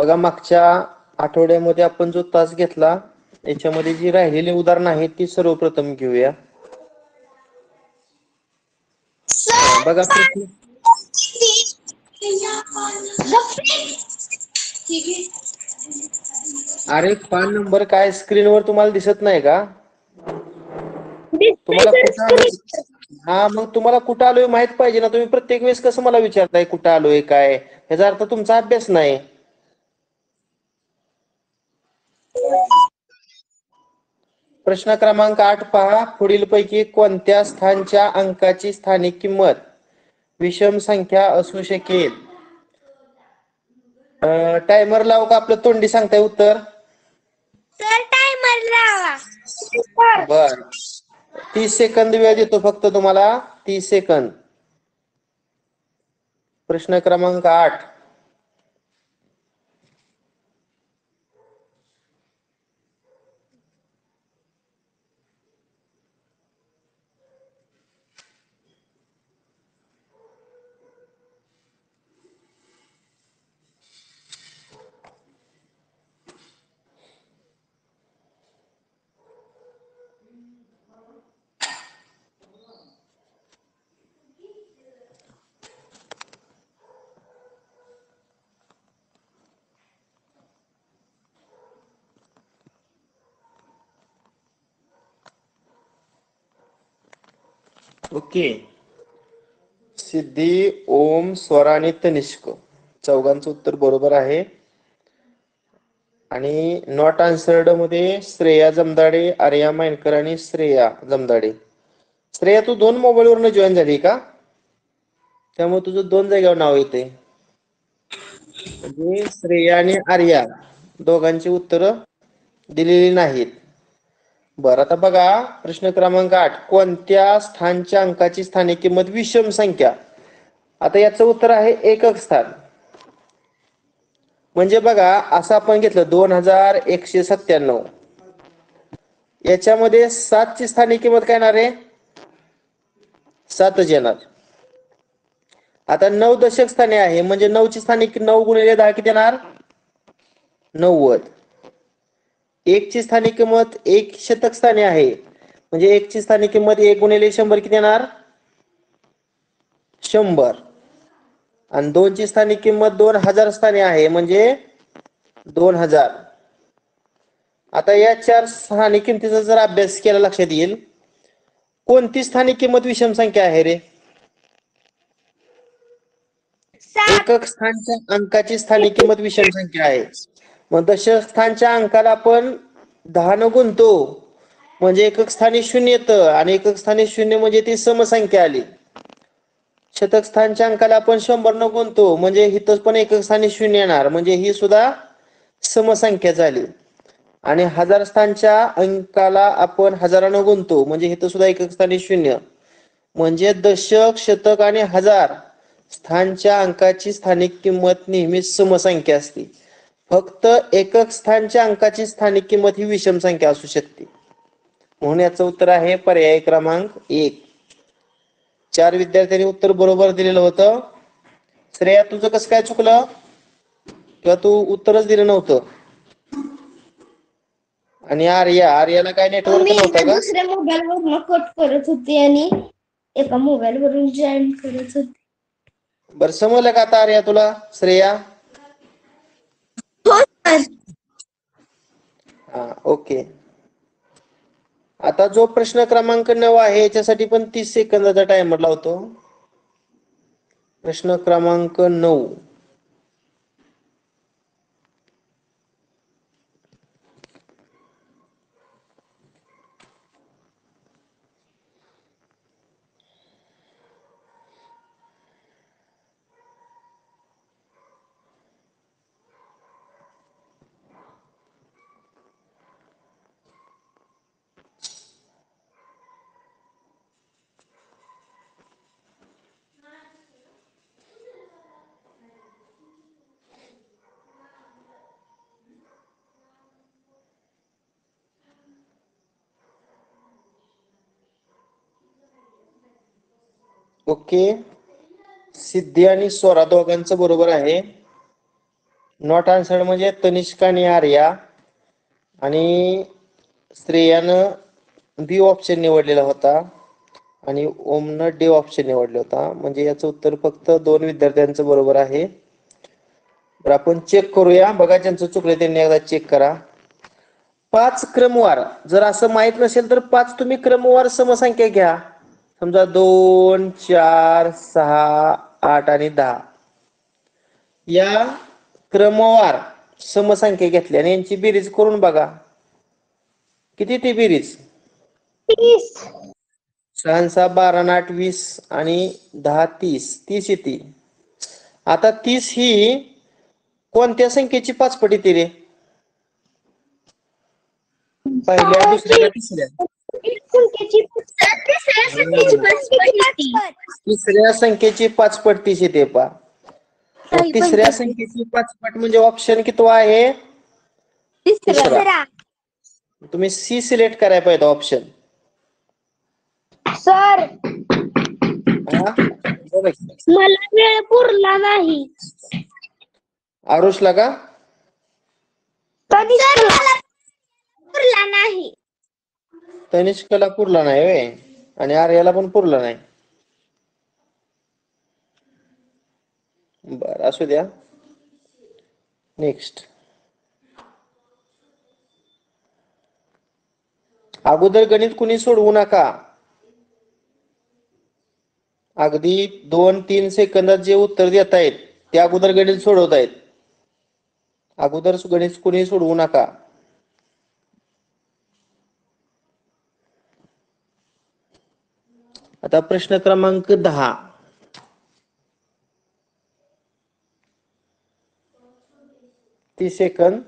बघा मागच्या आठवड्यामध्ये आपण जो तास घेतला याच्यामध्ये जी राहिलेली उदाहरणं आहेत ती सर्वप्रथम घेऊया. बघा प्रश्न अरे पान नंबर काय स्क्रीनवर तुम्हाला दिसत नाही का? तुम्हाला कुठं आलोय? हा मग तुम्हाला कुठं आलोय माहित पाहिजे ना. तुम्ही प्रत्येक वेळेस कसं मला विचारताय कुठं आलोय काय? याचा अर्थ तुमचा अभ्यास नाही. प्रश्न क्रमांक 8 पहा. पुढीलपैकी कोणत्या स्थानच्या अंकाची स्थानिक किंमत विषम संख्या असू शकेल? टायमर लावू का आपलं तोंडी सांगताय उत्तर? सर टायमर लावा. बर 30 सेकंद वेळ देतो फक्त तुम्हाला. 30 सेकंद. प्रश्न क्रमांक 8. ओके. सिद्धी, ओम, स्वरा आणि तनिष्क चौघांचं उत्तर बरोबर आहे. आणि नॉट आन्सर्ड मध्ये श्रेया जमदाडे, आर्या मायनकर आणि श्रेया जमदाडे. श्रेया तू 2 मोबाईलवरनं जॉईन झाली का? त्यामुळे तुझं 2 जागेवर नाव येते. म्हणजे श्रेया आणि आर्या दोघांची उत्तरं दिलेली नाहीत. बरं आता बघा प्रश्न क्रमांक 8. कोणत्या स्थानच्या अंकाची स्थानिक किंमत विषम संख्या? आता याचं उत्तर आहे एकक स्थान. म्हणजे बघा असं आपण घेतलं 2197. याच्यामध्ये 7 ची स्थानिक किंमत काय येणार आहे? 7च येणार. आता 9 दशक स्थानी आहे म्हणजे 9 ची स्थानिक 9 गुणिले 10 किती येणार? 90. 1 ची स्थानिक किंमत 1 शतक स्थानी आहे म्हणजे 1 ची स्थानिक किंमत 1 गुणिले 100 किती येणार? 100. आणि 2 ची स्थानिक किंमत 2000 स्थानी आहे म्हणजे 2000. आता या 4 स्थानिक किमतीचा जर अभ्यास केला लक्षात येईल. कोणती स्थानिक किंमत विषम संख्या आहे रे? एकक स्थानच्या अंकाची स्थानिक किंमत विषम संख्या आहे. मग दशक स्थानच्या अंकाला आपण 10 न गुणतो म्हणजे एकक स्थानी 0 येतं आणि एकक स्थानी 0 म्हणजे ती समसंख्या आली. शतक स्थानच्या अंकाला आपण 100 न गुणतो म्हणजे इथं पण एकक स्थानी 0 येणार म्हणजे ही सुद्धा समसंख्या झाली. आणि हजार स्थानच्या अंकाला आपण हजारानं गुणतो म्हणजे इथं सुद्धा एकक स्थानी 0 म्हणजे दशक, शतक आणि हजार स्थानच्या अंकाची स्थानिक किंमत नेहमी समसंख्या असते. फक्त एकक स्थानच्या अंकाची स्थानिक किंमत ही विषम संख्या असू शकते. म्हणून याचं उत्तर आहे पर्याय क्रमांक 1. 4 विद्यार्थ्यांनी उत्तर बरोबर दिलेलं होतं. श्रेया तुझं कसं काय चुकलं? किंवा तू उत्तरच दिलं नव्हतं. आणि आर्याला काय नेटवर्क मी नव्हतं का? दुसऱ्या मोबाईलवरून कट करत होते आणि एका मोबाईलवरून जॉईन करत होते. बरं समजलं का आता आर्या तुला? श्रेया हा ओके. आता जो प्रश्न क्रमांक 9 आहे याच्यासाठी पण 30 सेकंदाचा टायमर लावतो. प्रश्न क्रमांक 9. ओके. सिद्धी आणि स्वरा दोघांचं बरोबर आहे. नॉट आन्सर्ड म्हणजे तनिष्का आणि आर्या आणि श्रेयानं बी ऑप्शन निवडलेला होता आणि ओमनं डी ऑप्शन निवडला होता. म्हणजे याचं उत्तर फक्त 2 विद्यार्थ्यांचं बरोबर आहे. तर आपण चेक करूया. बघा ज्यांचं चुकलं त्यांनी एकदा चेक करा. 5 क्रमवार जर असं माहित नसेल तर 5 तुम्ही क्रमवार समसंख्या घ्या. समजा 2, 4, 6, 8 आणि 10 या क्रमवार समसंख्या घेतल्या आणि यांची बेरीज करून बघा. किती ती बेरीज? 30. 6 6 12 8 20 आणि 10 30 येते. आता 30 ही कोणत्या संख्येची पाचपट येते रे? पहिल्या, दुसऱ्या का तिसऱ्या? तिसऱ्या संख्येची पाचपट 30 येते पा. तिसऱ्या संख्येची पाचपट म्हणजे ऑप्शन कितवा आहे? तिसरा. तुम्ही सी सिलेक्ट करायला पाहिजे ऑप्शन. सर हा मला वेळ पुरला नाही. आरुषला का? पुरला नाही. तनिष्काला पुरला नाही वे आणि आर्याला पण पुरला नाही. बर असू द्या. नेक्स्ट. अगोदर गणित कुणी सोडवू नका. अगदी 2-3 सेकंदात जे उत्तर देत आहेत ते अगोदर गणित सोडवतायत. अगोदर गणित कुणी सोडवू नका. आता प्रश्न क्रमांक 10. ती सेकंद.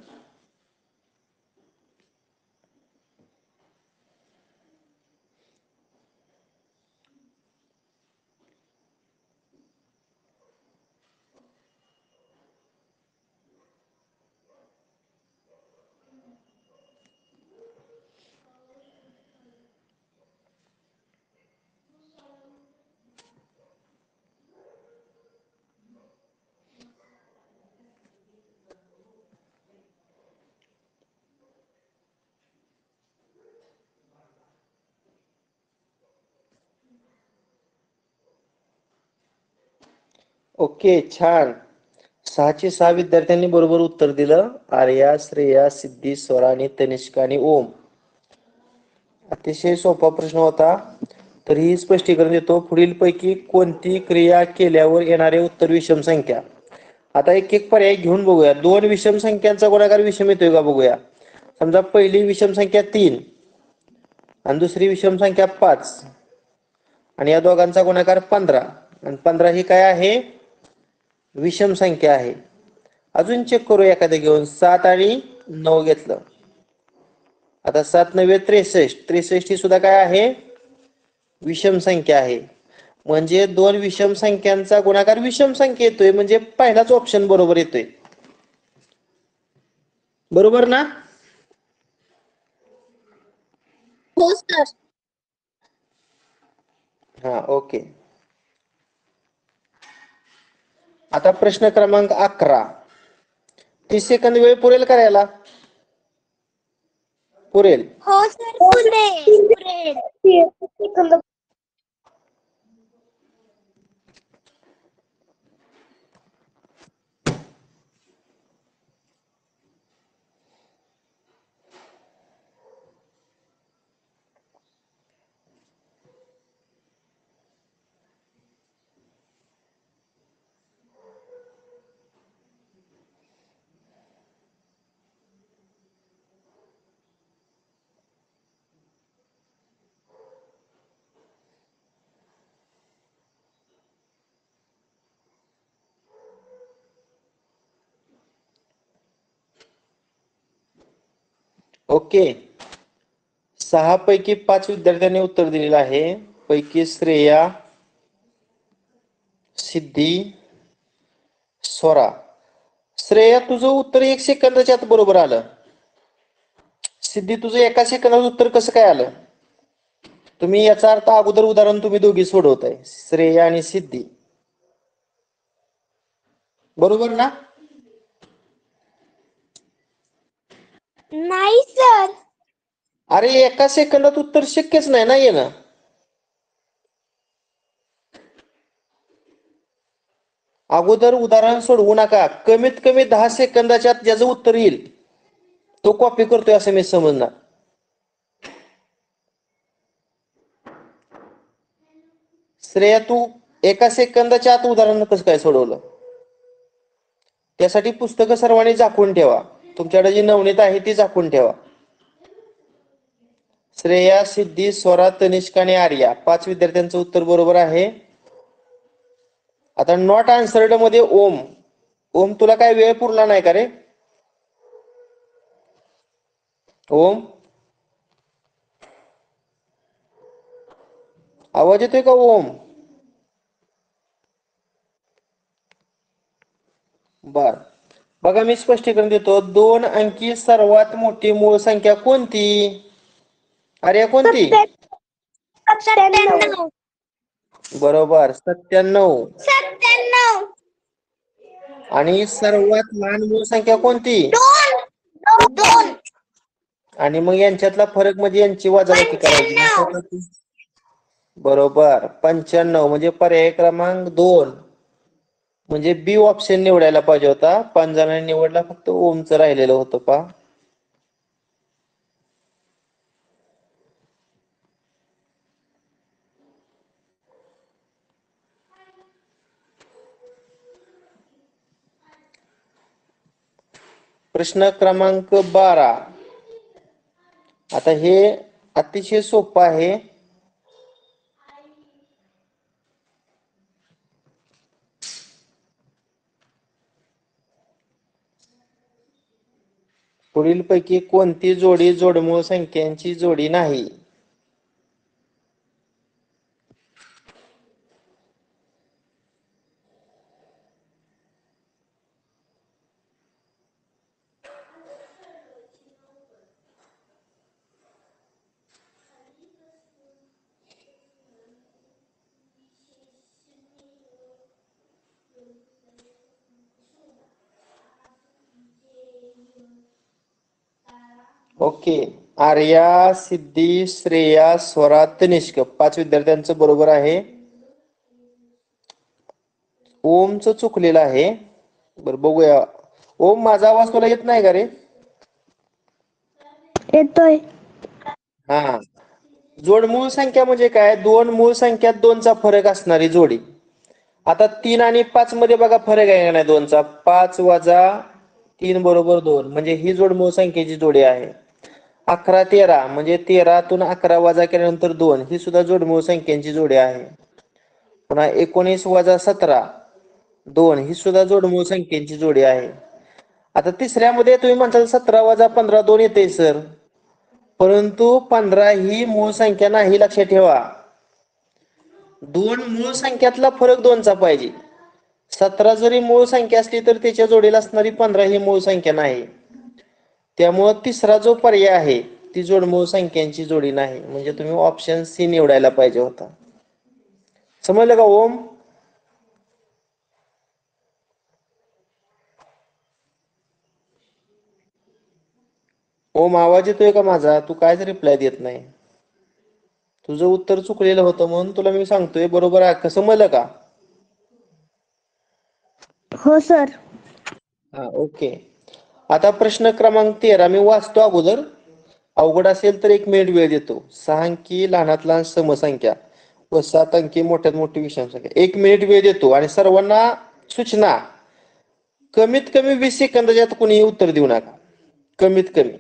ओके, छान. 6चे 6 विद्यार्थ्यांनी बरोबर उत्तर दिलं. आर्या, श्रेया, सिद्धी, स्वरा आणि तनिष्का आणि ओम. अतिशय सोपा प्रश्न होता. तरीही स्पष्टीकरण देतो. पुढीलपैकी कोणती क्रिया केल्यावर येणारे उत्तर विषम संख्या? आता एक एक पर्याय घेऊन बघूया. 2 विषम संख्यांचा गुणाकार विषम येतोय का बघूया. समजा पहिली विषम संख्या 3 आणि दुसरी विषम संख्या 5 आणि या दोघांचा गुणाकार 15 आणि 15 ही काय आहे? विषम संख्या आहे. अजून चेक करू एखाद्या घेऊन. 7 आणि 9 घेतलं. आता 7 9 63. 63 ही सुद्धा काय आहे? विषम संख्या आहे. म्हणजे 2 विषम संख्यांचा गुणाकार विषम संख्या येतोय. म्हणजे पहिलाच ऑप्शन बरोबर येतोय. बरोबर ना? हो सर. हा, ओके. आता प्रश्न क्रमांक 11. 30 सेकंद वेळ पुरेल करायला? पुरेल. हो सर पुरेल. ओके. 6 पैकी 5 विद्यार्थ्यांनी उत्तर दिलेलं आहे. पैकी श्रेया, सिद्धी, स्वरा. श्रेया तुझं उत्तर 1 सेकंदाच्या आत बरोबर आलं. सिद्धी तुझं 1 सेकंदात उत्तर कसं काय आलं? तुम्ही याचा अर्थ अगोदर उदाहरण तुम्ही दोघी सोडवताय, श्रेया आणि सिद्धी. बरोबर ना? नाही सर. अरे एका सेकंदात उत्तर शक्यच नाही ना येणं. अगोदर उदाहरण सोडवू नका. कमीत कमी 10 सेकंदाच्या आत ज्याचं उत्तर येईल तो कॉपी करतोय असं मी समजणार. श्रेया तू एका सेकंदाच्या आत उदाहरण कसं काय सोडवलं? त्यासाठी पुस्तकं सर्वांनी झाकून ठेवा. तुमच्याकडे जी नवनीत आहे ती झाकून ठेवा. श्रेया, सिद्धी, स्वरा, तनिष्का आणि आर्या 5 विद्यार्थ्यांचं उत्तर बरोबर आहे. आता नॉट आन्सर्ड मध्ये ओम. ओम तुला काय वेळ पुरला नाही का रे? ओम आवाज येतोय का ओम? बर बघा मी स्पष्टीकरण देतो. 2 अंकी सर्वात मोठी मूळ संख्या कोणती? अरे कोणती? 97. बरोबर 97. 97. आणि सर्वात लहान मूळ संख्या कोणती? 2. आणि मग यांच्यातला फरक म्हणजे यांची वजाबाकी करायची. बरोबर 95 म्हणजे पर्याय क्रमांक 2 म्हणजे बी ऑप्शन निवडायला पाहिजे होता. 5 जणांनी निवडला, फक्त ओमचं राहिलेलं होतं पा. प्रश्न क्रमांक 12. आता हे अतिशय सोपं आहे. पुढीलपैकी कोणती जोडी जोडमूळ संख्यांची जोडी नाही? ओके. आर्या, सिद्धी, श्रेया, स्वरा, तनिष्क 5 विद्यार्थ्यांचं बरोबर आहे. ओमचं चुकलेलं आहे. बरं बघूया. ओम माझा आवाज तुला येत नाही का रे? येतोय. हा. जोडमूळ संख्या म्हणजे काय? 2 मूळ संख्यात 2चा फरक असणारी जोडी. आता 3 आणि 5 मध्ये बघा फरक आहे का नाही 2चा? 5 वजा 3 बरोबर 2 म्हणजे ही जोडमूळ संख्येची जोडी आहे. 11 13 म्हणजे 13तून 11 वजा केल्यानंतर 2 ही सुद्धा जोडमूळ संख्यांची जोडी आहे. पुन्हा 19 वजा 17 2 ही सुद्धा जोडमूळ संख्येची जोडी आहे. आता तिसऱ्यामध्ये तुम्ही म्हणताल 17 वजा 15 2 येते सर, परंतु 15 ही मूळ संख्या नाही, लक्षात ठेवा. 2 मूळ संख्यातला फरक 2चा पाहिजे. 17 जरी मूळ संख्या असली तर त्याच्या जोडीला असणारी 15 ही मूळ संख्या नाही. त्यामुळे तिसरा जो पर्याय आहे ती जोडमूळ संख्यांची जोडी नाही. म्हणजे तुम्ही ऑप्शन सी निवडायला पाहिजे होता. समजलं का ओम? ओम आवाज येतोय का माझा? तू कायच रिप्लाय देत नाही. तुझं उत्तर चुकलेलं होतं म्हणून तुला मी सांगतोय. बरोबर आहे का? समजलं का? हो सर. हा ओके. आता प्रश्न क्रमांक 13 मी वाचतो अगोदर. अवघड असेल तर 1 मिनिट वेळ देतो. 6 अंकी लहानात लहान समसंख्या व 7 अंकी मोठ्यात मोठी विषम संख्या. 1 मिनिट वेळ देतो आणि सर्वांना सूचना, कमीत कमी 20 सेकंदाच्या आत कोणीही उत्तर देऊ नका. कमीत कमी.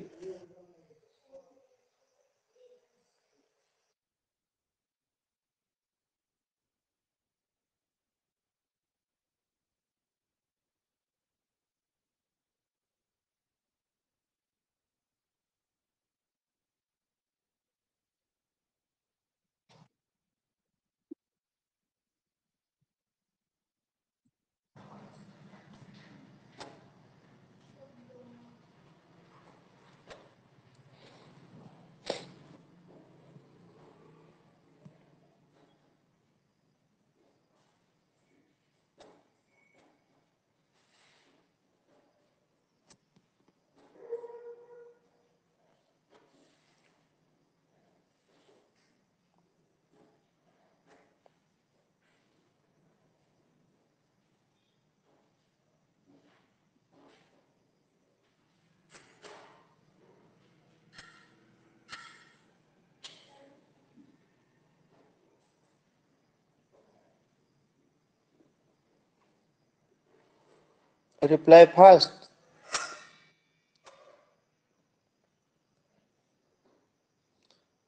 Reply fast.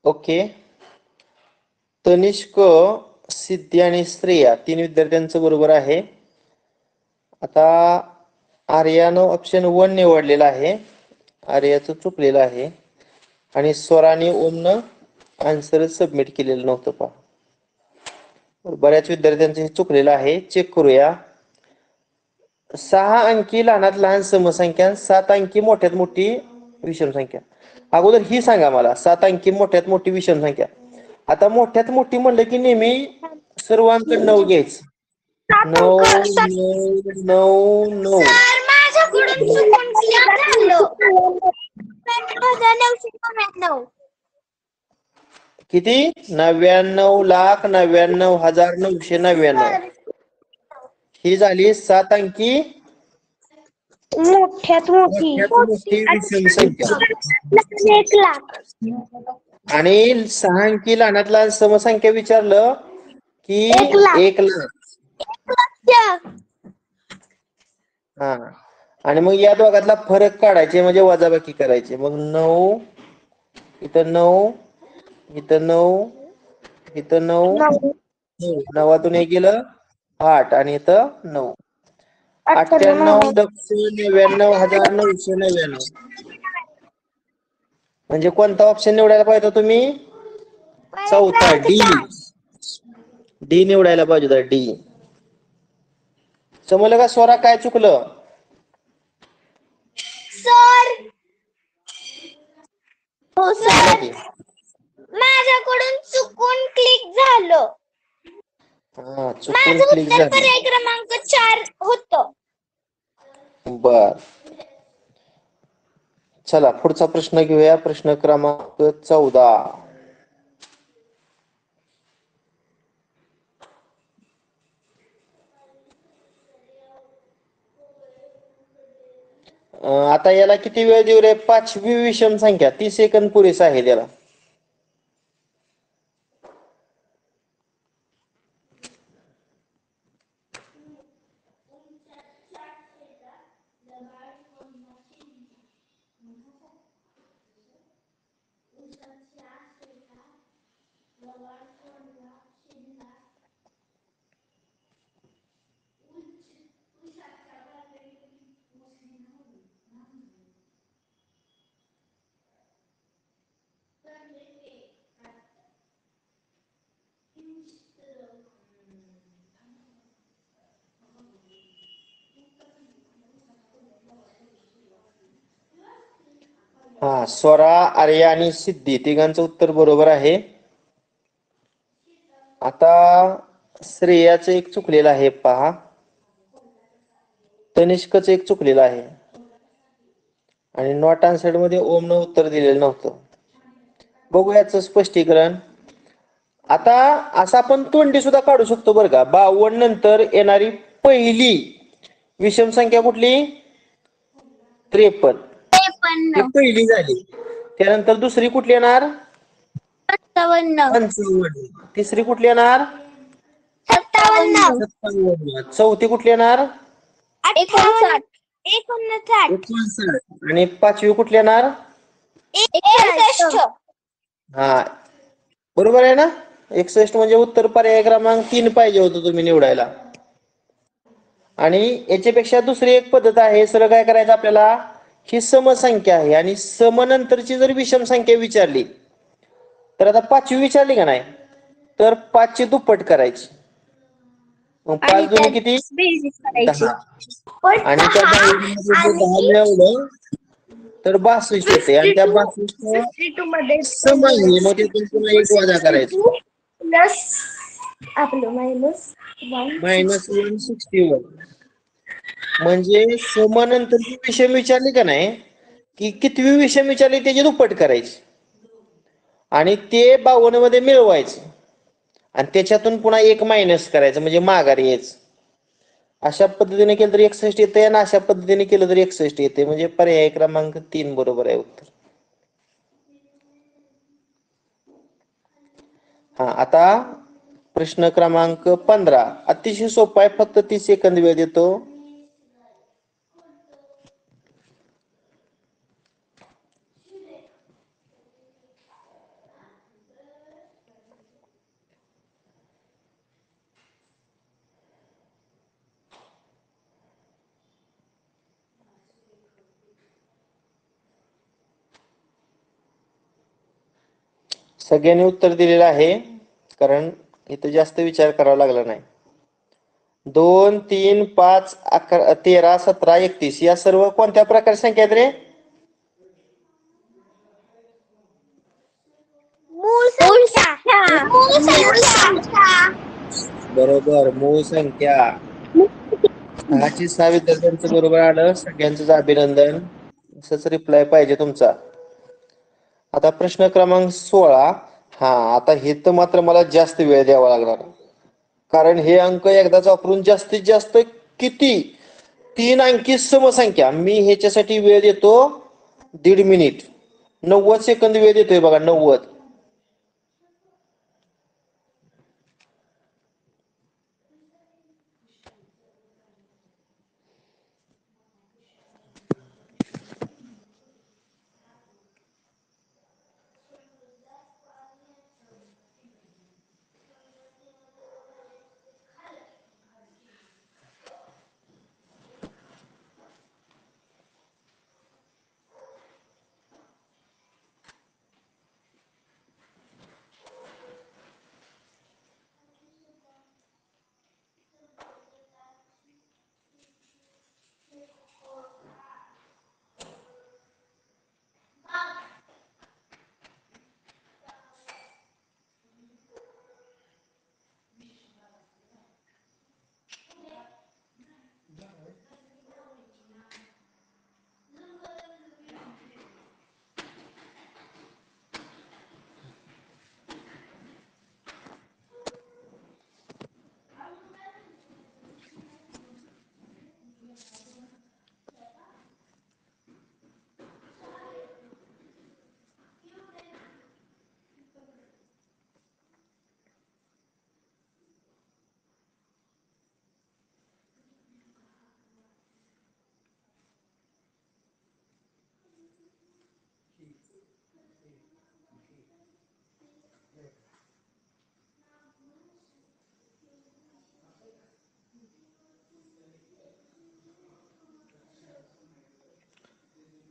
ओके. तनिष्क, सिद्धी आणि श्रेया 3 विद्यार्थ्यांचं बरोबर आहे. आता आर्यानं ऑप्शन 1 निवडलेला आहे. आर्याचं चुकलेलं आहे आणि स्वराने ओमनं आन्सर सबमिट केलेलं नव्हतं पहा. बऱ्याच विद्यार्थ्यांचं हे चुकलेलं आहे. चेक करूया. 6 अंकी लहानात लहान समसंख्या, 7 अंकी मोठ्यात मोठी विषम संख्या. अगोदर ही सांगा मला, 7 अंकी मोठ्यात मोठी विषम संख्या. आता मोठ्यात मोठी म्हणलं की नेहमी सर्व अंक 9 घ्यायचं. 9 9 9 9. माझ्याकडून चुकून क्लिक झालं. 999. किती? 99,99,999. ही झाली 7 अंकी मोठ्यात मोठी मोठ्यात मोठी विषम संख्या. 1,00,000. आणि 6 अंकी लहानात लहान समसंख्या विचारलं की 1,00,000. 1,00,000. 1,00,000. हा. आणि मग या दोघातला फरक काढायचे म्हणजे वजाबाकी करायचे. मग 9 इथं 9 इथं 9 इथं 9 9वातून 1 गेलं 8 आणि इथं 9. 98,99,999. म्हणजे कोणता ऑप्शन निवडायला पाहिजे तुम्ही? चौथा डी. डी निवडायला पाहिजे होता. डी. समजलं का स्वरा काय चुकलं? सर हो सर, माझ्याकडून चुकून क्लिक झालं. हा, चुकून माझं क्लिक उत्तर झालं. पर्याय क्रमांक 4 होतं. बर. चला पुढचा प्रश्न घेऊया. प्रश्न क्रमांक 14. आता याला किती वेळ देऊ रे? 5वी विषम संख्या. 30 सेकंद पुरेसा आहे त्याला. हा, स्वरा, आर्या आणि सिद्धी तिघांचं उत्तर बरोबर आहे. आता श्रेयाचं एक चुकलेलं आहे पहा. तनिष्कचं एक चुकलेलं आहे आणि नॉट आन्सर्ड मध्ये ओमनं उत्तर दिलेलं नव्हतं. बघू याचं स्पष्टीकरण. आता असं आपण तोंडी सुद्धा काढू शकतो बरं का. 52 नंतर येणारी पहिली विषम संख्या कुठली? 53. ही पहिली झाली. त्यानंतर दुसरी कुठली येणार? 55. तिसरी कुठली येणार? 57. चौथी कुठली येणार? 59. 59. आणि 5वी कुठली येणार? 61. हा, बरोबर आहे ना. 61 म्हणजे उत्तर पर्याय क्रमांक 3 पाहिजे होतं तुम्ही निवडायला. आणि याच्यापेक्षा दुसरी एक पद्धत आहे. सरळ काय करायचं आपल्याला? ही समसंख्या आहे आणि समनंतरची जर विषम संख्या विचारली तर आता 5वी विचारली का नाही, तर 5 ची दुप्पट करायची. मग 5 दुनी किती? 10. आणि त्या 10 मिळवलं तर 62 होते आणि त्या 62 मध्ये सम आहे. मग तिथून पुन्हा एक वजा करायचं. प्लस आपलं मायनस -161. म्हणजे समनंतरची विषम विचारली का नाही की कितवी विषम विचारली त्याची दुप्पट करायची आणि ते 52 मध्ये मिळवायचं आणि त्याच्यातून पुन्हा एक मायनस करायचं म्हणजे माघारी यायचं. अशा पद्धतीने केलं तर 61 येते आणि अशा पद्धतीने केलं तर 61 येते. म्हणजे पर्याय क्रमांक 3 बरोबर आहे उत्तर. हा, आता प्रश्न क्रमांक 15 अतिशय सोपा आहे. फक्त 30 सेकंद वेळ देतो. सगळ्यांनी उत्तर दिलेलं आहे, कारण इथं जास्त विचार करावा लागला नाही. 2, 3, 5, 11, 13, 17, 31 या सर्व कोणत्या प्रकारच्या संख्या आहेत रे? मूळ संख्या. बरोबर, मूळ संख्या. 6 ची 6 विद्यार्थ्यांचं बरोबर आलं. सगळ्यांचं अभिनंदन. असंच रिप्लाय पाहिजे तुमचा. आता प्रश्न क्रमांक 16. हा, आता हे तर मात्र मला जास्त वेळ द्यावा लागणार, कारण हे अंक एकदाच वापरून जास्तीत जास्त किती 3 अंकी समसंख्या. मी ह्याच्यासाठी वेळ देतो 1.5 मिनिट. 90 सेकंद वेळ देतोय बघा, 90.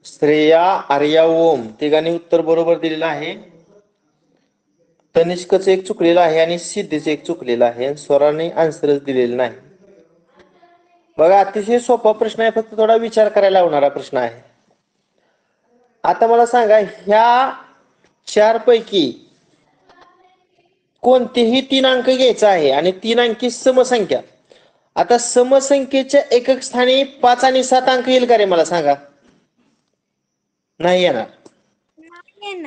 श्रेया, आर्या, ओम तिघांनी उत्तर बरोबर दिलेलं आहे. तनिष्कचं एक चुकलेलं आहे आणि सिद्धीचं एक चुकलेलं आहे. स्वराने आन्सरच दिलेलं नाही. बघा, अतिशय सोपा प्रश्न आहे, फक्त थोडा विचार करायला लावणारा प्रश्न आहे. आता मला सांगा, ह्या 4 पैकी कोणतेही 3 अंक घ्यायचा आहे आणि 3 अंकी समसंख्या. आता समसंख्येच्या एकक स्थानी 5 आणि 7 अंक येईल का रे? मला सांगा. नाही येणार.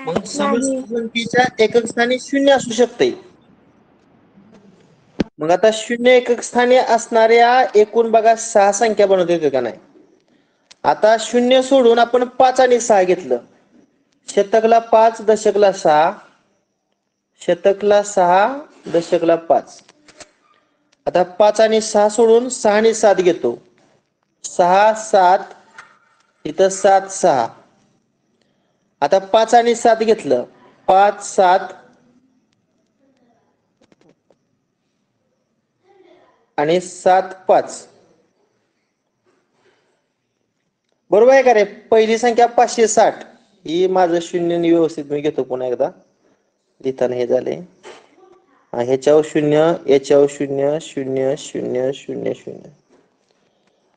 मग समसंख्येच्या एकक स्थानी 0 असू शकते. मग आता 0 एकक स्थानी असणाऱ्या एकूण बघा 6 संख्या बनवता येते का नाही? आता 0 सोडून आपण 5 आणि 6 घेतलं. शतकला 5, दशकला 6. शतकला 6, दशकला 5. आता 5 आणि 6 सोडून 6 आणि 7 घेतो. 6, 7, इथं 7, 6. आता 5 आणि 7 घेतलं. 5, 7 आणि 7, 5. बरोबर आहे का रे? पहिली संख्या 560. ही माझं 0 व्यवस्थित मी घेतो पुन्हा एकदा. लिहिताना हे झाले. ह्याच्यावर 0, याच्यावर 0, 0, 0, 0, 0.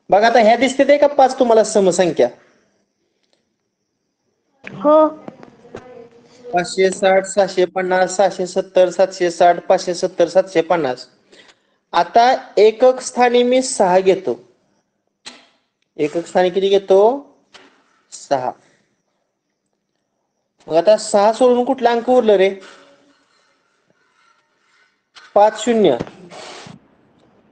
बघा, आता ह्या दिसते ते का 5 तुम्हाला समसंख्या? हो. 560, 650, 670, 760, 570, 750. आता एकक स्थानी मी 6 घेतो. एकक स्थानी किती घेतो? 6. मग आता 6 सोडून कुठला अंक उरलं रे? 5, 0.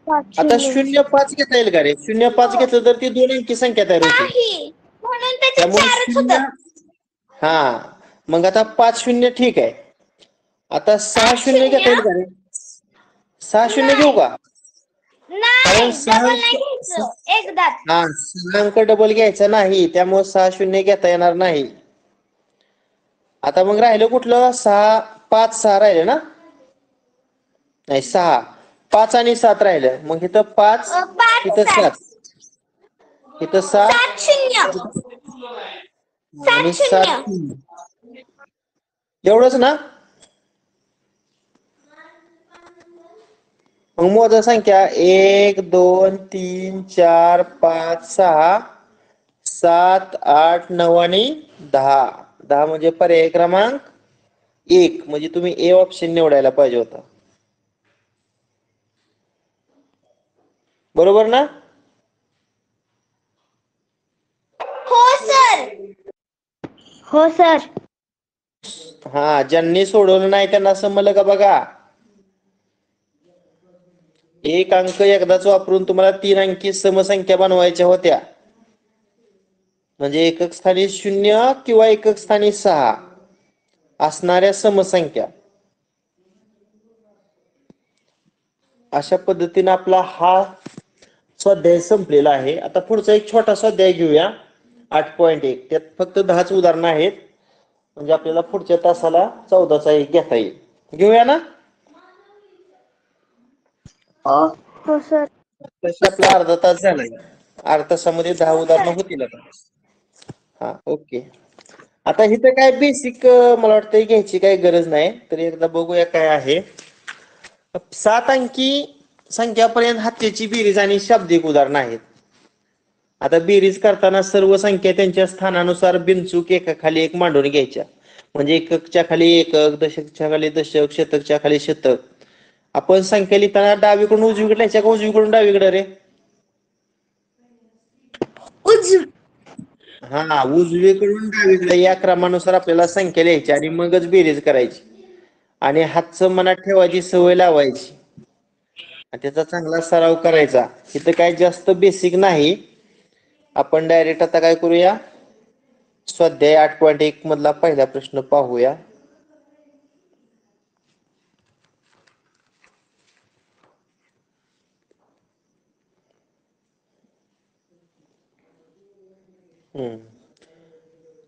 आता 0, 5 घेता येईल का रे? 0, 5 घेतलं तर ती 2 अंकी संख्या तयार होती. त्यामुळे हा, मग आता 5 0 ठीक आहे. आता 6 0 घेता येईल का रे? 6 0 घेऊ का? कारण 6 अंक डबल घ्यायचा नाही, त्यामुळे 6 0 घेता येणार नाही. आता मग राहिलं कुठलं? 6, 5, 6 राहिले ना? नाही, 6, 5 आणि 7 राहिलं. मग इथं 5, इथं 7, इथं 7 आणि 7 एवढंच ना? मग मोजा संख्या 1 2 3 4 5 6 7 8 9 आणि 10. 10 म्हणजे पर्याय क्रमांक 1. म्हणजे तुम्ही ए ऑप्शन निवडायला पाहिजे होता. बरोबर ना? हो सर. हो सर. हा, ज्यांनी सोडवलं नाही त्यांना समजलं का बघा. एक अंक एकदाच वापरून तुम्हाला 3 अंकी समसंख्या बनवायच्या होत्या. म्हणजे एकक स्थानी 0 किंवा एकक स्थानी 6 असणाऱ्या समसंख्या. अशा पद्धतीने आपला हा स्वाध्याय संपलेला आहे. आता पुढचा एक छोटा स्वाध्याय घेऊया 8.1. त्यात फक्त 10च उदाहरणं आहेत. म्हणजे आपल्याला पुढच्या तासाला 14चा एक घेता येईल. घेऊया ना? हो सर. तशी आपला अर्धा तास झालाय. अर्धा तासामध्ये 10 उदाहरणं होतील आता. हा, ओके. आता इथं काय बेसिक मला वाटतं घ्यायची काही गरज नाही. तरी एकदा बघूया काय आहे. 7 अंकी संख्यापर्यंत हत्याची बेरीज आणि शाब्दिक उदाहरण आहेत. आता बेरीज करताना सर्व संख्या त्यांच्या स्थानानुसार बिनचूक एकाखाली एक मांडून घ्यायच्या. म्हणजे एककच्या खाली एकक, दशकच्या खाली दशक, शतकच्या खाली शतक. आपण संख्या लिहिताना डावीकडून उजवीकडे लिहायच्या का उजवीकडून डावीकडे रे? हा, उजवीकडून डावीकडे या क्रमानुसार आपल्याला संख्या लिहायची आणि मगच बेरीज करायची. आणि हातचं मनात ठेवायची सवय लावायची. त्याचा चांगला सराव करायचा. इथं काय जास्त बेसिक नाही. आपण डायरेक्ट आता काय करूया, स्वाध्याय 8.1 मधला पहिला प्रश्न पाहूया.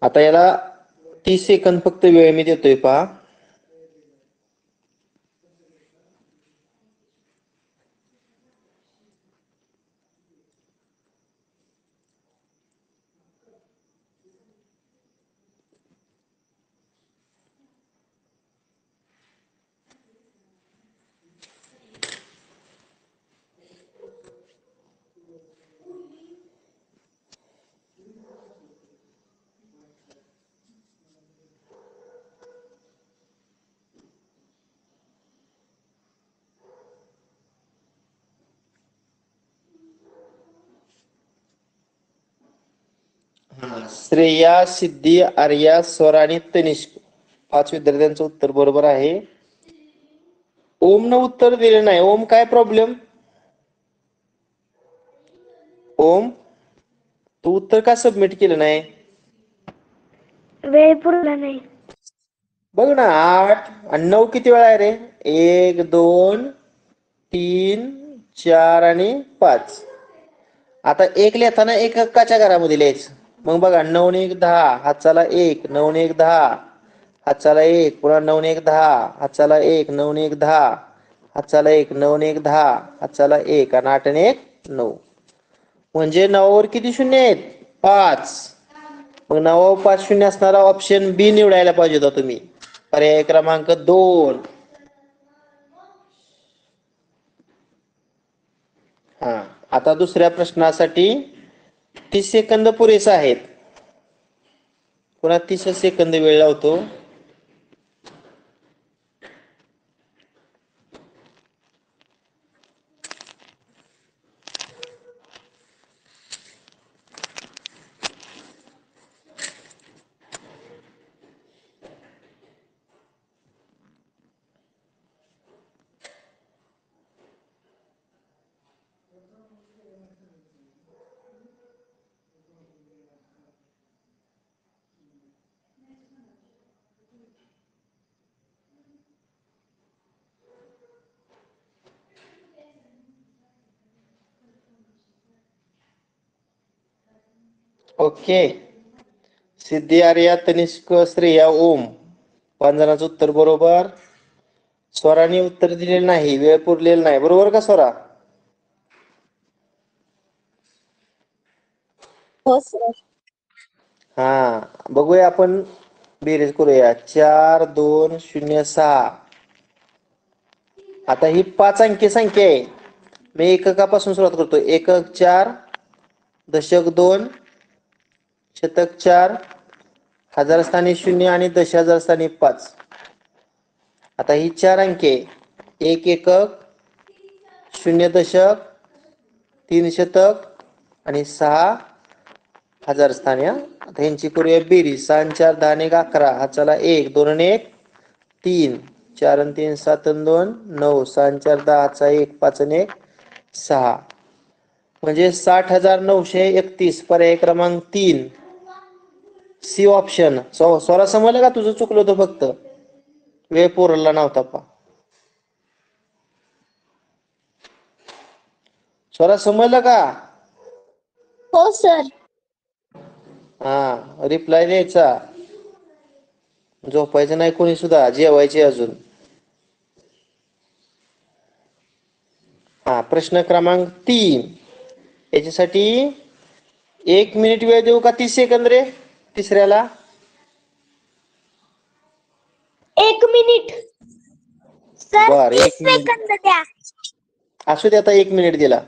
आता याला 30 सेकंद फक्त वेळ मी देतोय पहा. श्रेया, सिद्धी, आर्या, स्वरा आणि तनिष्क 5 विद्यार्थ्यांचं उत्तर बरोबर आहे. ओम न उत्तर दिले नाही. ओम, काय प्रॉब्लेम? ओम, तू उत्तर का सबमिट केलं नाही? वेळ पुरला नाही. बघ ना, 8 आणि 9 किती वेळा आहे रे? 1 2 3 4 आणि 5. आता एक लिहिताना एककाच्या घरामध्ये लिहायचं. मग बघा 9 आणि 1 10, हातचाला 1, 9 आणि 1 10, हातचाला 1, पुन्हा 9 आणि 1 10, हातचाला 1, 9 आणि 1 10, हातचाला 1, 9 आणि 1 10, हातचाला 1 आणि 8 आणि 1 9. म्हणजे 9वर किती शून्य आहेत? 5. मग 9वर 5 शून्य असणारा ऑप्शन बी निवडायला पाहिजे होता तुम्ही. पर्याय क्रमांक 2. हा, आता दुसऱ्या प्रश्नासाठी 30 सेकंद पुरेसा आहेत. पुन्हा 30 सेकंद वेळ लावतो. ओके. सिद्धी, आर्या, तनिष्क, श्रेया, ओम 5 जणांचं उत्तर बरोबर. स्वराने उत्तर दिलेलं नाही. वेळ पुरलेला नाही. बरोबर का स्वरा? हो सर. हा, बघूया आपण बेरीज करूया. 4 2 0 6 आता ही 5 अंकी संख्या आहे. मी एककापासून सुरुवात करतो. एकक 4, दशक 2, शतक 4, हजार स्थानी 0 आणि दशहजार स्थानी 5. आता ही 4 अंकी आहे. 1 एकक, 0 दशक, 3 शतक आणि 6 हजार स्थानी. आता यांची करूया बेरीज. 6 आणि 4 10 आणि 1 11. हा चला 1 2 आणि 1 3, 4 आणि 3 7 आणि 2 9, 6 आणि 4 10, चा 1 5 आणि 1 6. म्हणजे 60,931. पर्याय क्रमांक 3 सी ऑप्शन. स्वरा समजलं का? तुझं चुकलं होतं फक्त, वेळ पुरला नव्हता पा. स्वरा समजलं का? हो सर. हा, रिप्लाय द्यायचा. झोपायचं नाही कोणी सुद्धा, जेवायचे अजून. हा, प्रश्न क्रमांक 3. याच्यासाठी 1 मिनिट वेळ देऊ का 30 सेकंद रे तिसऱ्याला? 1 मिनिट सर. बर, 30 1 मिनिट सेकंद द्या. असू दे. आता 1 मिनिट दिला.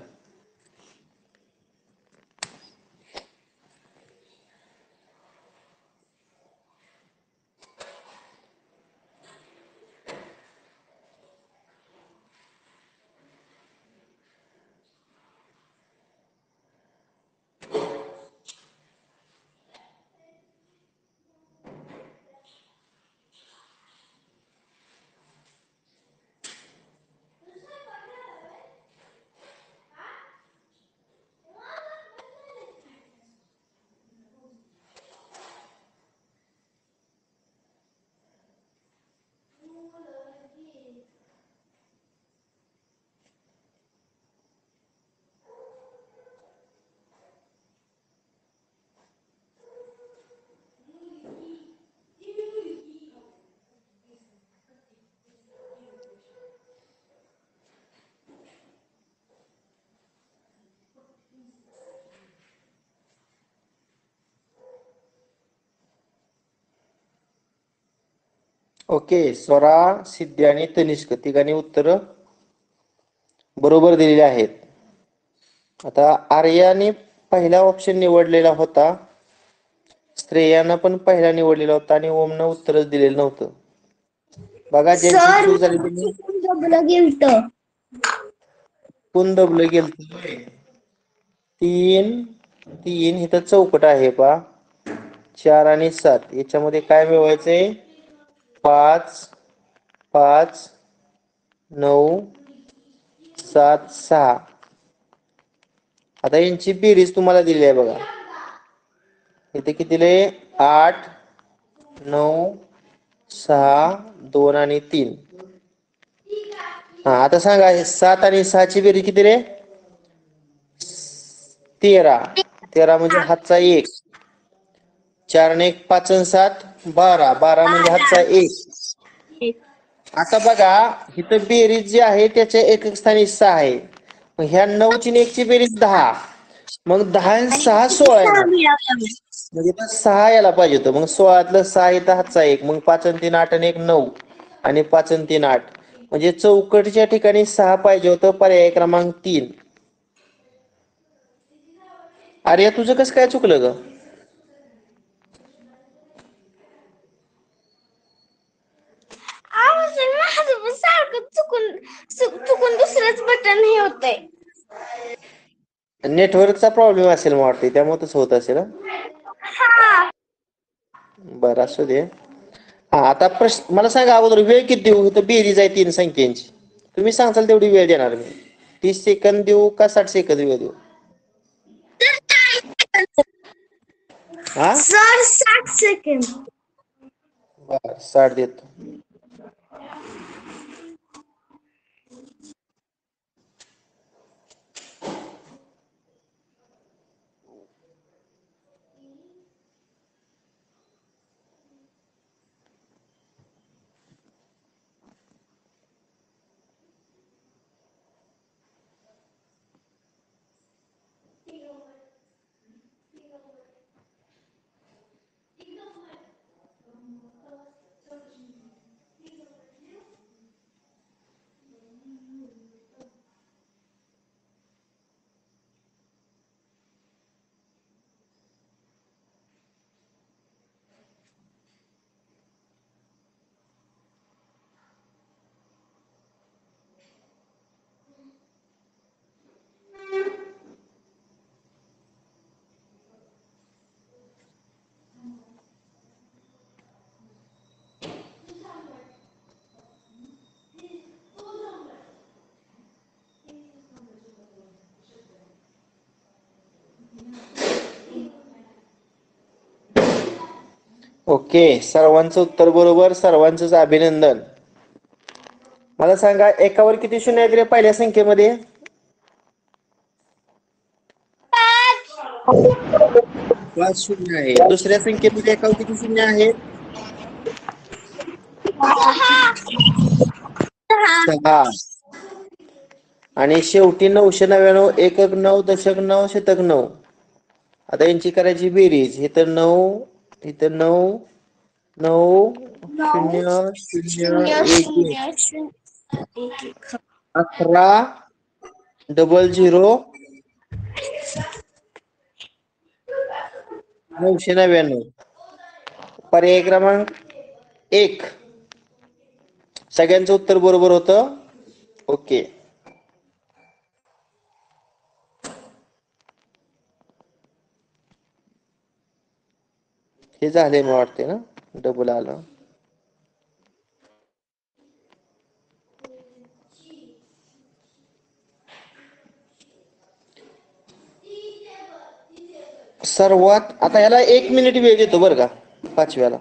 ओके, स्वरा, सिद्धी आणि तनिष्क तिघांनी उत्तर बरोबर दिलेली आहेत. आता आर्याने पहिला ऑप्शन निवडलेला होता, श्रेयानं पण पहिला निवडलेला होता आणि ओमनं उत्तरच दिलेलं नव्हतं. बघा, ज्यांची सर चूक झाली त्यांनी दबलं गेलत. कोण दबलं गेलं? 3 इथं चौकट आहे पा. 4 आणि 7 याच्यामध्ये काय मिळवायचंय? 5 5 9 7 6. आता यांची बेरीज तुम्हाला दिली आहे बघा. इथे किती दिले? 8 9 6 2 आणि 3. हा, आता सांगा 7 आणि 6 ची बेरीज किती रे? 13. 13 म्हणजे हातचा 1. 4 आणि 1 5 आणि 7 12. 12 म्हणजे हातचा 1. आता बघा, इथं बेरीज जी आहे त्याच्या एकक स्थानी 6 आहे. मग ह्या 9 ची 1 ची बेरीज 10. मग 10 आणि 6 16 येणार. म्हणजे इथं 6 यायला पाहिजे होतं. मग 16तलं 6 इथं हातचा 1. मग 5 आणि 3 8 आणि 1 9 आणि 5 आणि 3 8. म्हणजे चौकटच्या ठिकाणी 6 पाहिजे होतं. पर्याय क्रमांक 3. अरे, तुझं कसं काय चुकलं ग? सारखं चुकून दुसरंच बटन हे होतंय. नेटवर्कचा प्रॉब्लेम असेल मला वाटते, त्यामुळे तसं होत असेल. हा. बरं, असू दे. हा, आता प्रश्न मला सांगा अगोदर, वेळ किती देऊ? तर बेरीज आहे 3 संख्यांची. तुम्ही सांगाल तेवढी वेळ देणार मी. 30 सेकंद देऊ का 60 सेकंद वेळ देऊ? हा, सर 60 सेकंद. बरं, 60 देतो. ओके, सर्वांचं उत्तर बरोबर, सर्वांचंच अभिनंदन. मला सांगा एकावर किती शून्य आहेत रे पहिल्या संख्येमध्ये? 5 शून्य आहे. दुसऱ्या संख्येमध्ये एकावर किती शून्य आहेत? 6. आणि शेवटी 999, एकक 9, दशक 9, शतक 9. आता यांची करायची बेरीज. इथं 9, इथं 9, 9, 0, 0, 1, 11, 00, 999. पर्याय क्रमांक 1. सगळ्यांचं उत्तर बरोबर होतं. ओके. हे झाले मला वाटते ना, डबल आलं. सर्वात आता याला 1 मिनिट वेळ देतो बरं का, पाचव्याला.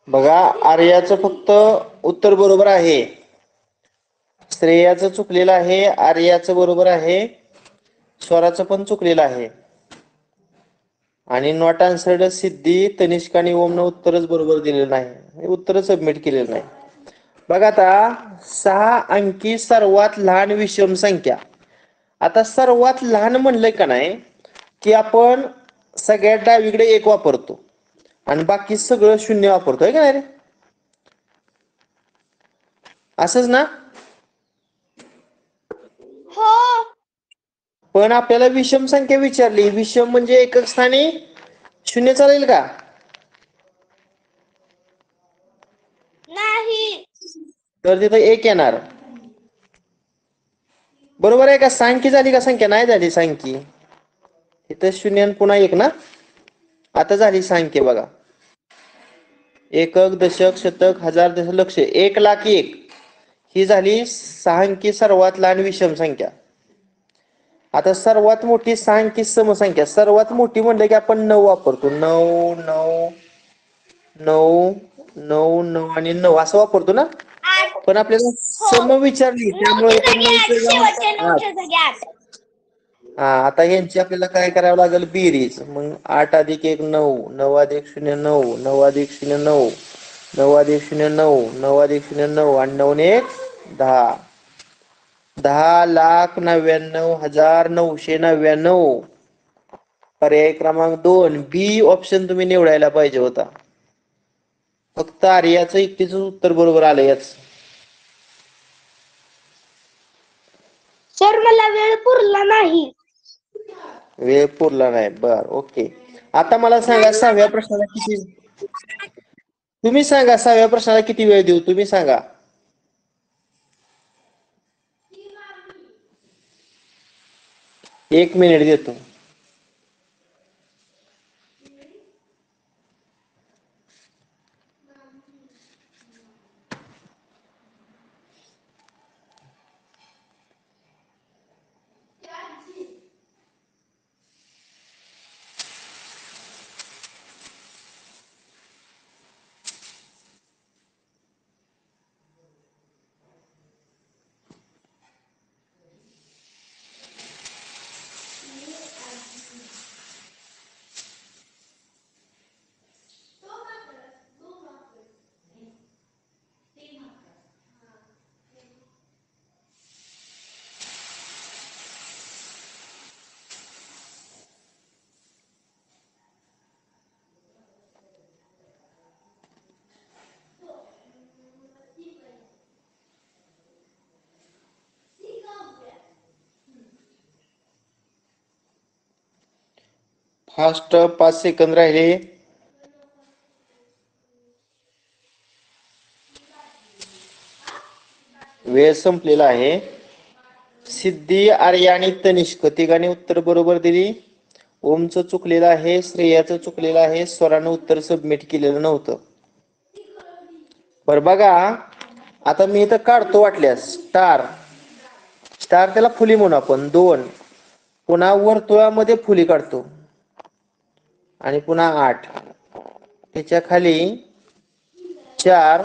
बघा, आर्याचं फक्त उत्तर बरोबर आहे, श्रेयाचं चुकलेलं आहे, आर्याचं बरोबर आहे, स्वराचं पण चुकलेलं आहे. आणि नॉट आन्सर्ड सिद्धी, तनिष्क आणि ओमनं उत्तरच बरोबर दिलेलं नाही, उत्तर सबमिट केलेलं नाही. बघा आता 6 अंकी सर्वात लहान विषम संख्या. आता सर्वात लहान म्हणलंय का नाही की आपण सगळ्यात डावीकडे 1 वापरतो आणि बाकी सगळं 0 वापरतोय का नाही रे? असंच ना? हो. पण आपल्याला विषम संख्या विचारली, विषम म्हणजे एकक स्थानी 0 चालेल का? नाही. तर तिथं 1 येणार. बरोबर आहे का? सांख्य झाली का संख्या? नाही झाली सांख्य. इथं 0 आणि पुन्हा 1 ना. आता झाली सांख्य बघा. एकक, दशक, शतक, हजार, दशलक्ष, 1,01,000 ही झाली 6 अंकी सर्वात लहान विषम संख्या. आता सर्वात मोठी 6 अंकी समसंख्या, सर्वात मोठी म्हणलं की आपण 9 वापरतो. 9, 9, 9, 9, 9 आणि 9 असं वापरतो ना. पण आपल्याला सम विचारली त्यामुळे हा, आता यांची आपल्याला काय करावं लागेल? बेरीज. मग 8 अधिक 1 9, 9 अधिक 0 9, 9 अधिक 0 9, 9 अधिक 0 9, 9 अधिक 0 9 आणि 9 ने 1 10. 10,99,999. पर्याय क्रमांक 2 बी ऑप्शन तुम्ही निवडायला पाहिजे होता. फक्त आर्याचं एकटीच उत्तर बरोबर आलं याच. सर मला वेळ पुरला नाही. वेळ पुरला नाही, बर ओके. आता मला सांगा 6व्या प्रश्नाला किती, तुम्ही सांगा 6व्या प्रश्नाला किती वेळ देऊ, तुम्ही सांगा. 1 मिनिट देतो. फास्ट 5 सेकंद राहिले. वेळ संपलेला आहे. सिद्धी, आर्या आणि तनिष्क तिघांनी उत्तर बरोबर दिली. ओमचं चुकलेलं आहे, श्रेयाचं चुकलेलं आहे, स्वरानं उत्तर सबमिट केलेलं नव्हतं. बरं बघा, आता मी इथं काढतो वाटल्यास स्टार त्याला फुली म्हणू आपण 2. पुन्हा वर्तुळामध्ये फुली काढतो आणि पुन्हा 8. त्याच्या खाली 4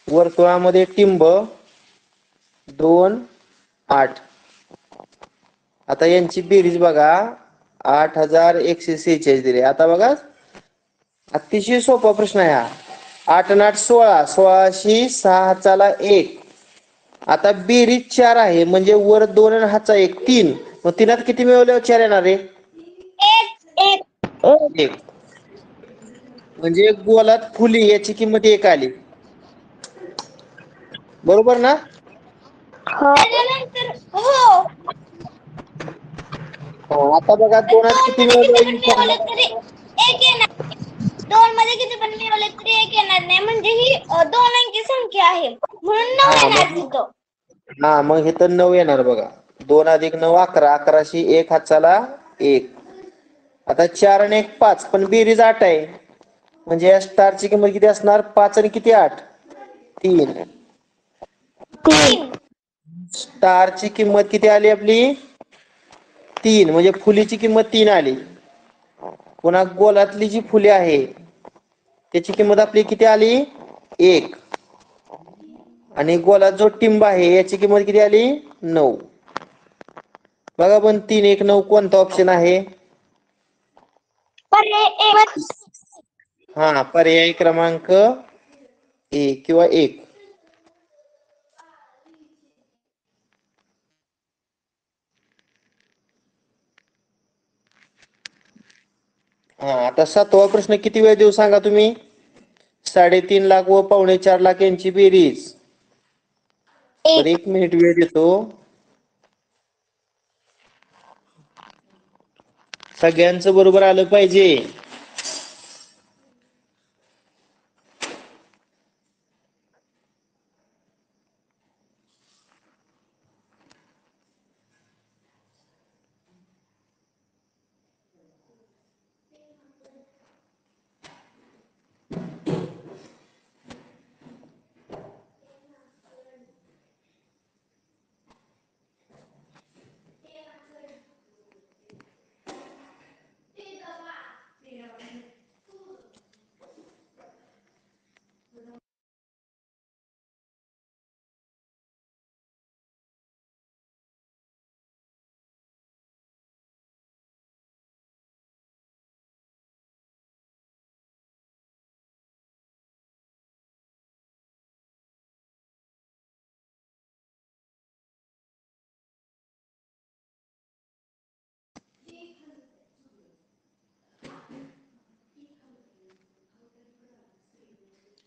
वर्तुळामध्ये टिंब 2 8. आता यांची बेरीज बघा 8146 दिली. आता बघा अतिशय सोपा प्रश्न आहे हा. 8 आणि 8 16, 16शी 6 हाताला 1. आता बेरीज 4 आहे म्हणजे वर 2 आणि हातचा 1 3. मग तिनात किती मिळवल्यावर 4 येणार आहे? 1. म्हणजे गोलात फुली याची किंमत 1 आली. बरोबर ना? आता बघा 2 किती मिळवलं? 2 मध्ये किती पण मिळवले तरी 1 येणार नाही म्हणजे ही 2 अंकी संख्या आहे म्हणून 9 येणार तिथं. हा मग हे तर 9 येणार बघा. 2 अधिक 9 11. 11शी 1 हाताला 1. आता 4 आणि 1 5 पण बेरीज 8 आहे म्हणजे या स्टारची किंमत किती असणार? 5 आणि किती 8 3. स्टारची किंमत किती आली आपली? 3. म्हणजे फुलीची किंमत 3 आली. पुन्हा गोलातली जी फुले आहे त्याची किंमत आपली किती आली? 1. आणि गोलात जो टिंब आहे याची किंमत किती आली? 9. बघा पण 3 1 9 कोणता ऑप्शन आहे? हा पर्याय क्रमांक 1 किंवा 1. हा आता 7वा प्रश्न किती वेळ देऊ सांगा तुम्ही? 3.5 लाख व 4.25 लाख यांची बेरीज. बरं 1 मिनिट वेळ देतो. सगळ्यांचं बरोबर आलं पाहिजे.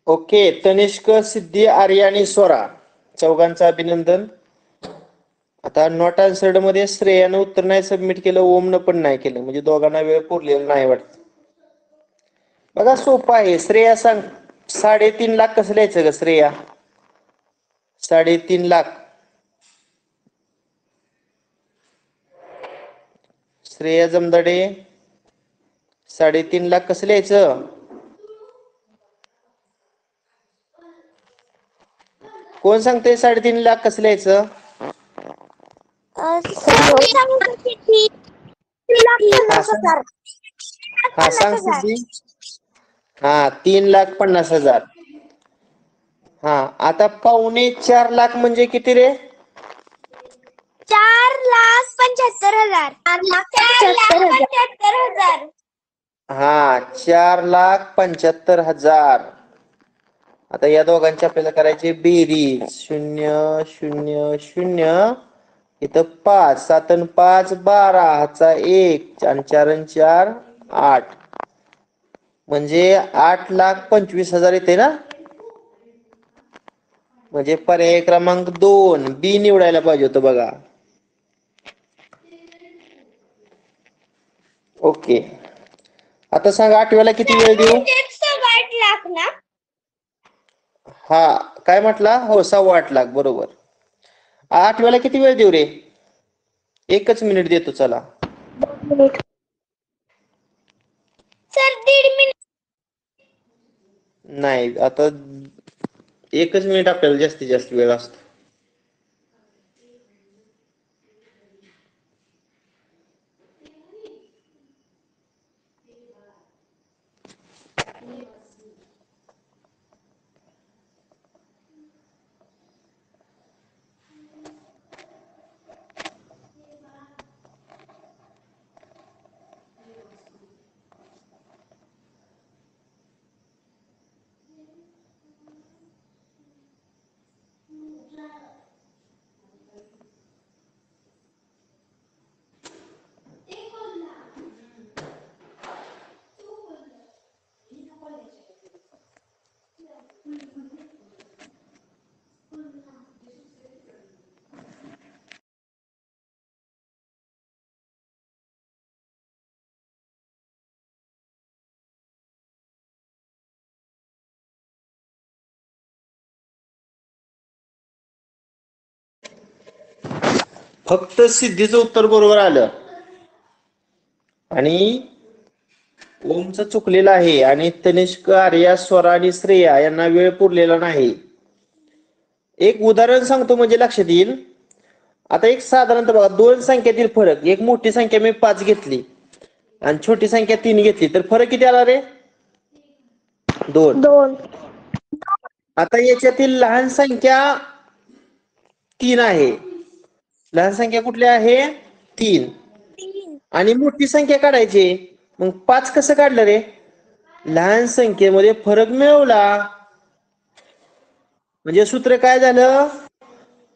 ओके, तनिष्क, सिद्धी, आर्या आणि स्वरा चौघांचं अभिनंदन. आता नॉट आन्सर्ड मध्ये श्रेयानं उत्तर नाही सबमिट केलं, ओमनं पण नाही केलं, म्हणजे दोघांना वेळ पुरलेला नाही वाटत. बघा सोपं आहे. श्रेया सांग 3.5 लाख कसं लिहायचं ग श्रेया? 3.5 लाख. श्रेया जमदाडे 3.5 लाख कसं लिहायचं? कोण सांगते 3.5 लाख कसं लिहायचं? हा सांग सिद्धी. हा 3,50,000. हा आता 4.25 लाख म्हणजे किती रे? 4,75,000. 4,75,000. हा 4,75,000. आता या दोघांची आपल्याला करायची बेरीज. 0 0 0 इथं 5 7 आणि 5 12 हाचा 1 आणि 4 आणि 4 8 म्हणजे 8,25,000 येते ना. म्हणजे पर्याय क्रमांक 2 बी निवडायला पाहिजे होतं बघा. ओके. आता सांगा 8व्याला किती वेळ देऊ? म्हणजेच 8.25 लाख ना? हा, काय म्हटला? हो, 8.25 लाख बरोबर. 8व्याला किती वेळ देऊ रे? 1च मिनिट देतो चला. Sir 1.5 minute. नाही, आता 1च मिनिट आपल्याला जास्तीत जास्त वेळ असतो. फक्त सिद्धीचं उत्तर बरोबर आलं आणि ओमचं चुकलेलं आहे आणि तनिष्क, आर्या, स्वरा आणि श्रेया यांना वेळ पुरलेला नाही. एक उदाहरण सांगतो म्हणजे लक्षात येईल. आता एक साधारणतः बघा, 2 संख्यातील फरक. एक मोठी संख्या मी 5 घेतली आणि छोटी संख्या 3 घेतली, तर फरक किती आला रे? 2. आता याच्यातील लहान संख्या 3 आहे. लहान संख्या कुठली आहे? 3. आणि मोठी संख्या काढायची. मग 5 कसं काढलं रे? लहान संख्येमध्ये फरक मिळवला. म्हणजे सूत्र काय झालं?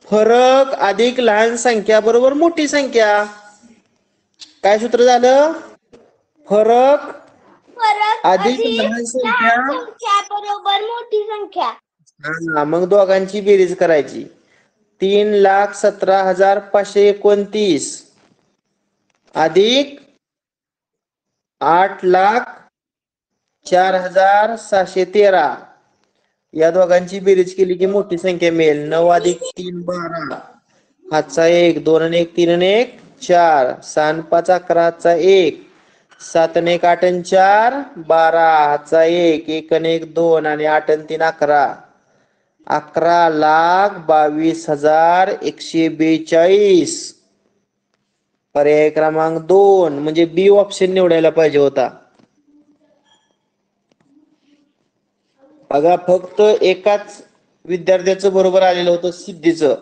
फरक अधिक लहान संख्या बरोबर मोठी संख्या. काय सूत्र झालं? फरक अधिक लहान संख्या. लहान संख्या बरोबर मोठी संख्या. हा, मग दोघांची बेरीज करायची. 3,17,529 अधिक 8,04,613 या दोघांची बेरीज केली की मोठी संख्या मिळेल. 9 अधिक 3 12. हातचा 1, 2 आणि 1 3 आणि 1 4. 6 आणि 5 11. हातचा 1. 7 आणि 1 8 आणि 4 12. हातचा 1. 1 आणि 1 2 आणि 8 आणि 3 11. 11,22,142. पर्याय क्रमांक 2 म्हणजे बी ऑप्शन निवडायला पाहिजे होता. बघा, फक्त एकाच विद्यार्थ्याचं बरोबर आलेलं होतं, सिद्धीचं.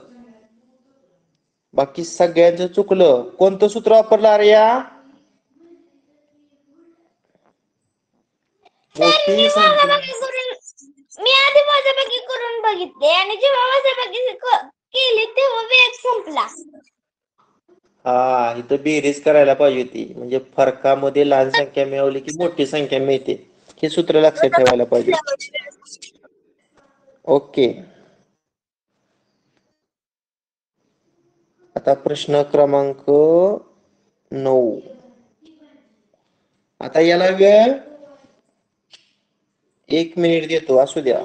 बाकी सगळ्यांचं चुकलं. कोणतं सूत्र वापरलं आर्या? मोठी संख्या. मी आधी वजाबाकी करून बघितले आणि जेव्हा वजाबाकी केली तेव्हा वेळ संपला. हा, इथं बेरीज करायला पाहिजे होती. म्हणजे फरकामध्ये लहान संख्या मिळवली की मोठी संख्या मिळते. हे सूत्र लक्षात ठेवायला पाहिजे. ओके. आता प्रश्न क्रमांक 9. आता याला वेळ 1 मिनिट देतो, असू द्या.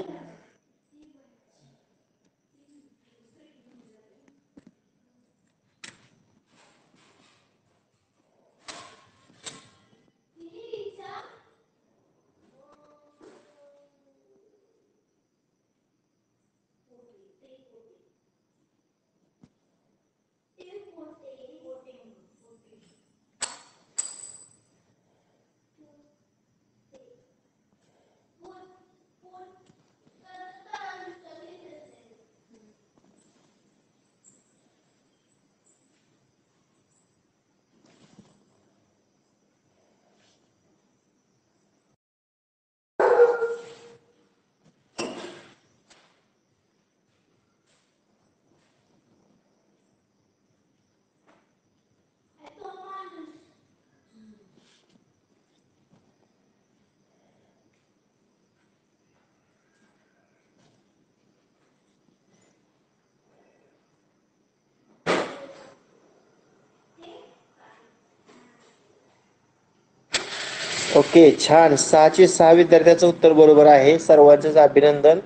ओके, छान. 6 विद्यार्थ्याचं उत्तर बरोबर आहे. सर्वांचेच अभिनंदन.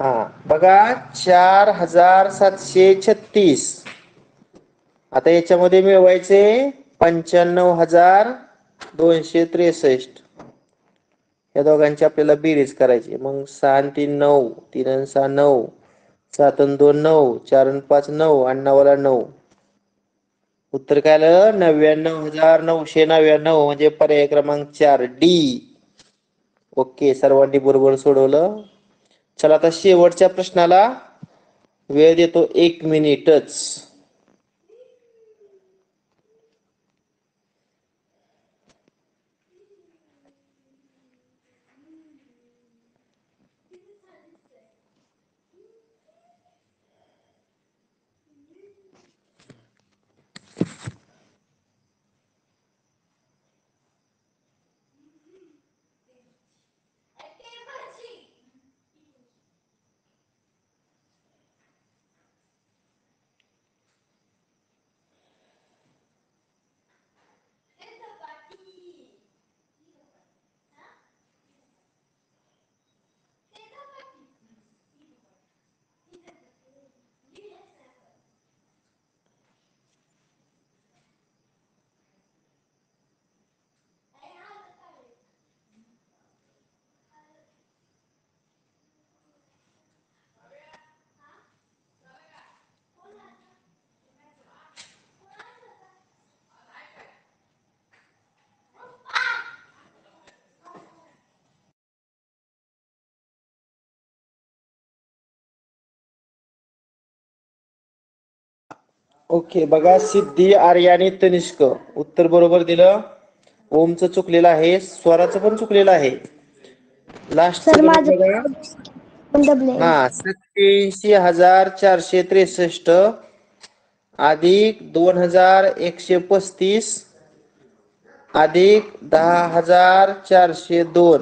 हा बघा, 4736. आता याच्यामध्ये मिळवायचे 95,263. या दोघांची आपल्याला बेरीज करायची. मग 6 आणि 3 9, 3 आणि 6 9, 7 आणि 2 9, 4 आणि 5 9 आणि 9 9. उत्तर काय आलं? 99,999 म्हणजे पर्याय क्रमांक 4 डी. ओके, सर्वांनी बरोबर सोडवलं. चला आता शेवटच्या प्रश्नाला वेळ देतो 1 मिनिटच. ओके, बघा, सिद्धी, आर्या आणि तनिष्क उत्तर बरोबर दिलं. ओमचं चुकलेलं आहे, स्वराचं पण चुकलेलं आहे. लास्ट सर माझं बघा. हा, 87,463 अधिक 2,135 अधिक 10,402.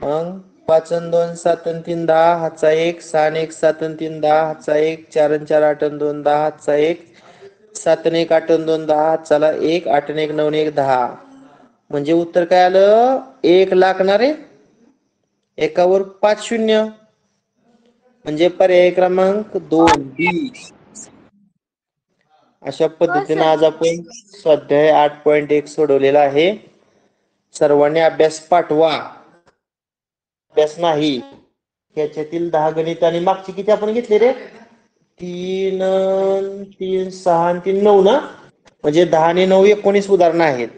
मग 5 आणि 2 7 आणि 3 10, हातचा 1, 6 आणि 1 7 आणि 3 10, हातचा 1, 4 आणि 4 8 आणि 2 10, हातचा 1, 7 आणि 1 8 आणि 2 10, हातचाला 1, 8 आणि 1 9 आणि 1 10. म्हणजे उत्तर काय आलं? 1,00,000 ना रे. एकावर 5 शून्य म्हणजे पर्याय क्रमांक 2 बी. अशा पद्धतीने आज आपण स्वाध्याय 8.1 सोडवलेला आहे. सर्वांनी अभ्यास पाठवा. अभ्यास नाही याच्यातील 10 गणित आणि मागची किती आपण घेतले रे? 3 3 6 आणि 3 9 ना, म्हणजे 10 आणि 9 19 उदाहरणं आहेत.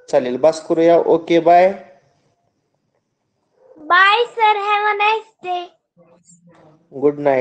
चालेल, बस करूया. Okay, bye. Bye sir, have a nice day. Good night.